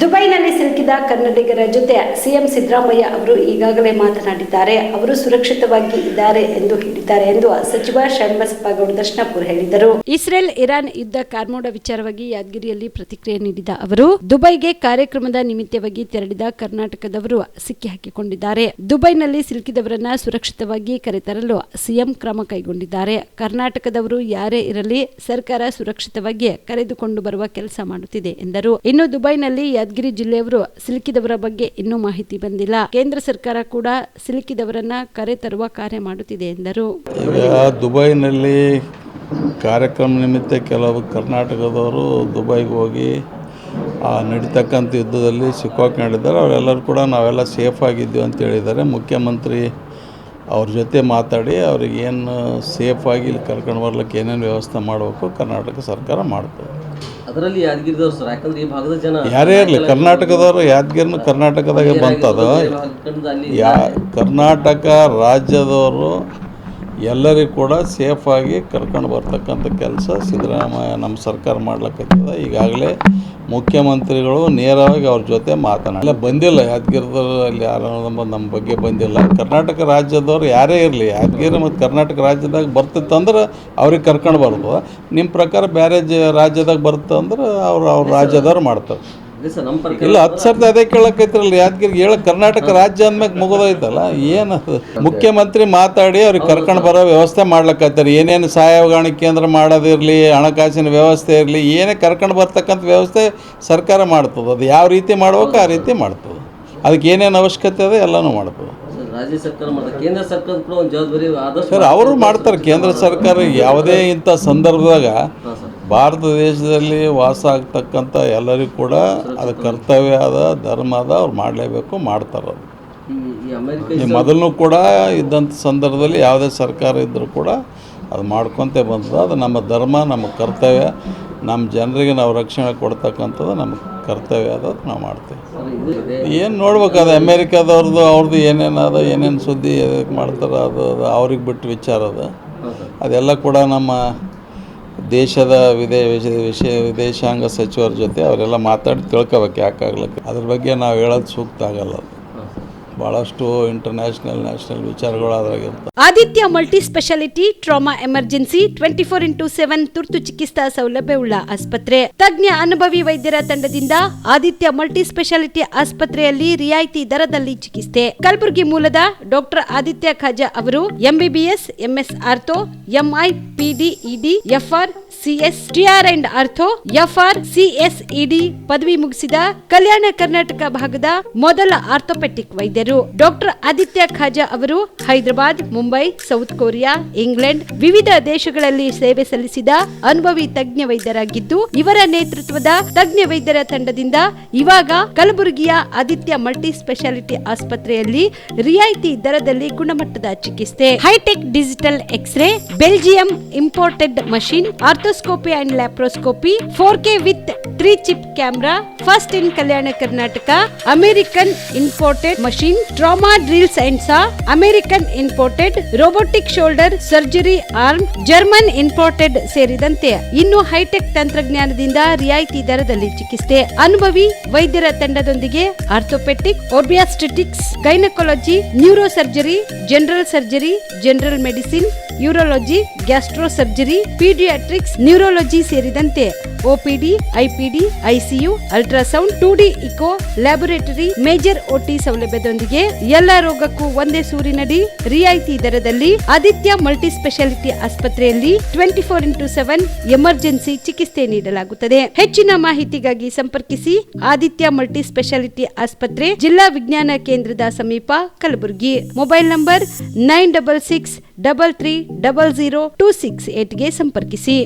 ದುಬೈನಲ್ಲಿ ಸಿಲುಕಿದ ಕನ್ನಡಿಗರ ಜೊತೆ ಸಿಎಂ ಸಿದ್ದರಾಮಯ್ಯ ಅವರು ಈಗಾಗಲೇ ಮಾತನಾಡಿದ್ದಾರೆ. ಅವರು ಸುರಕ್ಷಿತವಾಗಿ ಇದ್ದಾರೆ ಎಂದು ಹೇಳಿದ್ದಾರೆ ಎಂದು ಸಚಿವ ಷಣ್ಬಸಪ್ಪಗೌಡ ದರ್ಶನಪುರ ಹೇಳಿದರು. ಇಸ್ರೇಲ್ ಇರಾನ್ ಯುದ್ಧ ಕಾರ್ಮೋಡ ವಿಚಾರವಾಗಿ ಯಾದಗಿರಿಯಲ್ಲಿ ಪ್ರತಿಕ್ರಿಯೆ ನೀಡಿದ ಅವರು, ದುಬೈಗೆ ಕಾರ್ಯಕ್ರಮದ ನಿಮಿತ್ತವಾಗಿ ತೆರಳಿದ ಕರ್ನಾಟಕದವರು ಸಿಕ್ಕಿ ಹಾಕಿಕೊಂಡಿದ್ದಾರೆ. ದುಬೈನಲ್ಲಿ ಸಿಲುಕಿದವರನ್ನ ಸುರಕ್ಷಿತವಾಗಿ ಕರೆತರಲು ಸಿಎಂ ಕ್ರಮ ಕೈಗೊಂಡಿದ್ದಾರೆ. ಕರ್ನಾಟಕದವರು ಯಾರೇ ಇರಲಿ ಸರ್ಕಾರ ಸುರಕ್ಷಿತವಾಗಿ ಕರೆದುಕೊಂಡು ಬರುವ ಕೆಲಸ ಮಾಡುತ್ತಿದೆ ಎಂದರು. ಇನ್ನು ದುಬೈನಲ್ಲಿ ಯಾದಗಿರಿ ಜಿಲ್ಲೆಯವರು ಸಿಲುಕಿದವರ ಬಗ್ಗೆ ಇನ್ನೂ ಮಾಹಿತಿ ಬಂದಿಲ್ಲ. ಕೇಂದ್ರ ಸರ್ಕಾರ ಕೂಡ ಸಿಲುಕಿದವರನ್ನ ಕರೆತರುವ ಕಾರ್ಯ ಮಾಡುತ್ತಿದೆ ಎಂದರು. ದುಬೈನಲ್ಲಿ ಕಾರ್ಯಕ್ರಮ ನಿಮಿತ್ತ ಕೆಲವು ಕರ್ನಾಟಕದವರು ದುಬೈಗೆ ಹೋಗಿ ನಡೀತಕ್ಕಂಥ ಯುದ್ಧದಲ್ಲಿ ಸಿಕ್ಕಾಕೊಂಡಿದ್ದಾರೆ. ಅವರೆಲ್ಲರೂ ಕೂಡ ನಾವೆಲ್ಲ ಸೇಫ್ ಆಗಿದ್ದೀವಿ ಅಂತ ಹೇಳಿದ್ದಾರೆ. ಮುಖ್ಯಮಂತ್ರಿ ಅವ್ರ ಜೊತೆ ಮಾತಾಡಿ ಅವ್ರಿಗೆ ಏನು ಸೇಫಾಗಿ ಇಲ್ಲಿ ಕರ್ಕೊಂಡು ಬರ್ಲಿಕ್ಕೆ ಏನೇನು ವ್ಯವಸ್ಥೆ ಮಾಡಬೇಕು ಕರ್ನಾಟಕ ಸರ್ಕಾರ ಮಾಡ್ತದೆ. ಅದರಲ್ಲಿ ಯಾದಗಿರಿದವ್ರು ಸರ್, ಯಾಕಂದ್ರೆ ಈ ಭಾಗದ ಜನ ಯಾರೇ ಇರಲಿ ಕರ್ನಾಟಕದವರು ಯಾದಗಿರಿನ ಕರ್ನಾಟಕದಾಗೆ ಬಂತದ. ಕರ್ನಾಟಕ ರಾಜ್ಯದವರು ಎಲ್ಲರಿಗೂ ಕೂಡ ಸೇಫಾಗಿ ಕರ್ಕೊಂಡು ಬರ್ತಕ್ಕಂಥ ಕೆಲಸ ಸಿದ್ದರಾಮಯ್ಯ ನಮ್ಮ ಸರ್ಕಾರ ಮಾಡ್ಲಿಕ್ಕತ್ತದ. ಈಗಾಗಲೇ ಮುಖ್ಯಮಂತ್ರಿಗಳು ನೇರವಾಗಿ ಅವ್ರ ಜೊತೆ ಮಾತನಾಡಿ ಬಂದಿಲ್ಲ. ಯಾದಗಿರಿದವರು ಅಲ್ಲಿ ಯಾರು ನಮ್ಮ ಬಗ್ಗೆ ಬಂದಿಲ್ಲ. ಕರ್ನಾಟಕ ರಾಜ್ಯದವ್ರು ಯಾರೇ ಇರಲಿ ಯಾದಗಿರಿ ಮತ್ತು ಕರ್ನಾಟಕ ರಾಜ್ಯದಾಗ ಬರ್ತಿತ್ತಂದ್ರೆ ಅವ್ರಿಗೆ ಕರ್ಕೊಂಡು ಬರ್ತದೆ. ನಿಮ್ಮ ಪ್ರಕಾರ ಬೇರೆ ರಾಜ್ಯದಾಗ ಬರ್ತಂದ್ರೆ ಅವ್ರ ರಾಜ್ಯದವ್ರು ಮಾಡ್ತಾರೆ. ಇಲ್ಲ 10 ಸರ್ತಿ ಅದೇ ಕೇಳಕೈತ್ರಲ್ಲ. ಯಾದಗಿರಿ ಕರ್ನಾಟಕ ರಾಜ್ಯ ಅಂದ್ಮೇಲೆ ಮುಗಿದೋಯ್ತಲ್ಲ. ಏನದು ಮುಖ್ಯಮಂತ್ರಿ ಮಾತಾಡಿ ಅವ್ರಿಗೆ ಕರ್ಕೊಂಡು ಬರೋ ವ್ಯವಸ್ಥೆ ಮಾಡ್ಲಿಕ್ಕತ್ತಾರೆ. ಏನೇನು ಸಹಾಯವಾಣಿ ಕೇಂದ್ರ ಮಾಡೋದಿರಲಿ, ಹಣಕಾಸಿನ ವ್ಯವಸ್ಥೆ ಇರಲಿ, ಏನೇ ಕರ್ಕೊಂಡು ಬರ್ತಕ್ಕಂಥ ವ್ಯವಸ್ಥೆ ಸರ್ಕಾರ ಮಾಡ್ತದೆ. ಅದು ಯಾವ ರೀತಿ ಮಾಡ್ಬೇಕು ಆ ರೀತಿ ಮಾಡ್ತದೆ. ಅದಕ್ಕೆ ಏನೇನು ಅವಶ್ಯಕತೆ ಇದೆ ಎಲ್ಲನೂ ಮಾಡ್ತದೆ. ರಾಜ್ಯ ಸರ್ಕಾರ ಮಾಡ್ತಾರೆ, ಕೇಂದ್ರ ಸರ್ಕಾರ ಕೂಡ ಒಂದು ಜವಾಬ್ದಾರಿ ಸರ್ ಅವರು ಮಾಡ್ತಾರೆ. ಕೇಂದ್ರ ಸರ್ಕಾರ ಯಾವುದೇ ಇಂಥ ಸಂದರ್ಭದಾಗ ಭಾರತ ದೇಶದಲ್ಲಿ ವಾಸ ಆಗ್ತಕ್ಕಂಥ ಎಲ್ಲರಿಗೂ ಕೂಡ ಅದು ಕರ್ತವ್ಯ ಅದ, ಧರ್ಮ ಅದ, ಅವ್ರು ಮಾಡಲೇಬೇಕು, ಮಾಡ್ತಾರೆ. ಅದು ಮೊದಲು ಕೂಡ ಇದ್ದಂಥ ಸಂದರ್ಭದಲ್ಲಿ ಯಾವುದೇ ಸರ್ಕಾರ ಇದ್ದರೂ ಕೂಡ ಅದು ಮಾಡ್ಕೊತ ಬಂತದ. ಅದು ನಮ್ಮ ಧರ್ಮ, ನಮ್ಮ ಕರ್ತವ್ಯ, ನಮ್ಮ ಜನರಿಗೆ ನಾವು ರಕ್ಷಣೆ ಕೊಡ್ತಕ್ಕಂಥದ್ದು ನಮ್ಮ ಕರ್ತವ್ಯ ಅದ, ನಾವು ಮಾಡ್ತೇವೆ. ಏನು ನೋಡ್ಬೇಕು, ಅದು ಅಮೇರಿಕಾದವ್ರದ್ದು ಏನೇನು ಅದ, ಏನೇನು ಸುದ್ದಿ ಅದಕ್ಕೆ ಮಾಡ್ತಾರೆ, ಅದು ಅವ್ರಿಗೆ ಬಿಟ್ಟು ವಿಚಾರ ಅದ. ಅದೆಲ್ಲ ಕೂಡ ನಮ್ಮ ದೇಶದ ವಿದೇಶಾಂಗ ಸಚಿವರ ಜೊತೆ ಅವರೆಲ್ಲ ಮಾತಾಡಿ ತಿಳ್ಕೊಬೇಕು ಯಾಕಾಗ್ಲಿಕ್ಕೆ. ಅದ್ರ ಬಗ್ಗೆ ನಾವು ಹೇಳೋದು ಸೂಕ್ತ ಆಗಲ್ಲ. ಬಹಳಷ್ಟು ಇಂಟರ್ನ್ಯಾಷನಲ್ ನ್ಯಾಷನಲ್ ವಿಚಾರಗಳು ಅದ್ರಾಗಿರ್ತವೆ. Aditya multi specialty trauma emergency 24x7 ತುರ್ತು ಚಿಕಿತ್ಸಾ ಸೌಲಭ್ಯವುಳ್ಳ ಆಸ್ಪತ್ರೆ. ತಜ್ಞ ಅನುಭವಿ ವೈದ್ಯರ ತಂಡದಿಂದ ಆದಿತ್ಯ ಮಲ್ಟಿ ಸ್ಪೆಷಾಲಿಟಿ ಆಸ್ಪತ್ರೆಯಲ್ಲಿ ರಿಯಾಯಿತಿ ದರದಲ್ಲಿ ಚಿಕಿತ್ಸೆ. ಕಲಬುರಗಿ ಮೂಲದ ಡಾಕ್ಟರ್ ಆದಿತ್ಯ ಖಾಜಾ ಅವರು MBBS, MS ortho, MI, PD, ED, FR, CS, TR and ortho, FR, CS, ED ಪದವಿ ಮುಗಿಸಿದ ಕಲ್ಯಾಣ ಕರ್ನಾಟಕ ಭಾಗದ ಮೊದಲ ಆರ್ಥೋಪೆಟಿಕ್ ವೈದ್ಯರು. ಡಾಕ್ಟರ್ ಆದಿತ್ಯ ಖಾಜಾ ಅವರು Hyderabad, Mumbai, south Korea, England ವಿವಿಧ ದೇಶಗಳಲ್ಲಿ ಸೇವೆ ಸಲ್ಲಿಸಿದ ಅನುಭವಿ ತಜ್ಞ ವೈದ್ಯರಾಗಿದ್ದು, ಇವರ ನೇತೃತ್ವದ ತಜ್ಞ ವೈದ್ಯರ ತಂಡದಿಂದ ಇವಾಗ ಕಲಬುರಗಿಯ ಆದಿತ್ಯ ಮಲ್ಟಿ ಸ್ಪೆಷಾಲಿಟಿ ಆಸ್ಪತ್ರೆಯಲ್ಲಿ ರಿಯಾಯಿತಿ ದರದಲ್ಲಿ ಗುಣಮಟ್ಟದ ಚಿಕಿತ್ಸೆ. High tech digital X ray, Belgium imported machine, arthroscopy and laparoscopy, 4K with 3 chip camera, first in Kalyana Karnataka, American imported machine, trauma drills and saw, American imported robotic shoulder surgery arm, German imported ಸೇರಿದಂತೆ ಇನ್ನು high tech ತಂತ್ರಜ್ಞಾನದಿಂದ ರಿಯಾಯಿತಿ ದರದಲ್ಲಿ ಚಿಕಿತ್ಸೆ. ಅನುಭವಿ ವೈದ್ಯರ ತಂಡದೊಂದಿಗೆ orthopedic, obstetrics, gynaecology, neuro surgery, general surgery, general medicine, urology, gastro surgery, paediatrics, neurology ಸೇರಿದಂತೆ OPD, IPD, ICU, ultrasound, 2D echo, laboratory, major OT ಸೌಲಭ್ಯದೊಂದಿಗೆ ಎಲ್ಲ ರೋಗಕ್ಕೂ ಒಂದೇ ಸೂರಿನಡಿ ರಿಯಾಯಿತಿ ದರದಲ್ಲಿ ಆದಿತ್ಯ ಮಲ್ಟಿ ಸ್ಪೆಷಾಲಿಟಿ ಆಸ್ಪತ್ರೆಯಲ್ಲಿ 24x7 ಎಮರ್ಜೆನ್ಸಿ ಚಿಕಿತ್ಸೆ ನೀಡಲಾಗುತ್ತದೆ. ಹೆಚ್ಚಿನ ಮಾಹಿತಿಗಾಗಿ ಸಂಪರ್ಕಿಸಿ ಆದಿತ್ಯ ಮಲ್ಟಿ ಸ್ಪೆಷಾಲಿಟಿ ಆಸ್ಪತ್ರೆ, ಜಿಲ್ಲಾ ವಿಜ್ಞಾನ ಕೇಂದ್ರದ ಸಮೀಪ, ಕಲಬುರಗಿ. ಮೊಬೈಲ್ ನಂಬರ್ 9663300268 ಗೆ ಸಂಪರ್ಕಿಸಿ.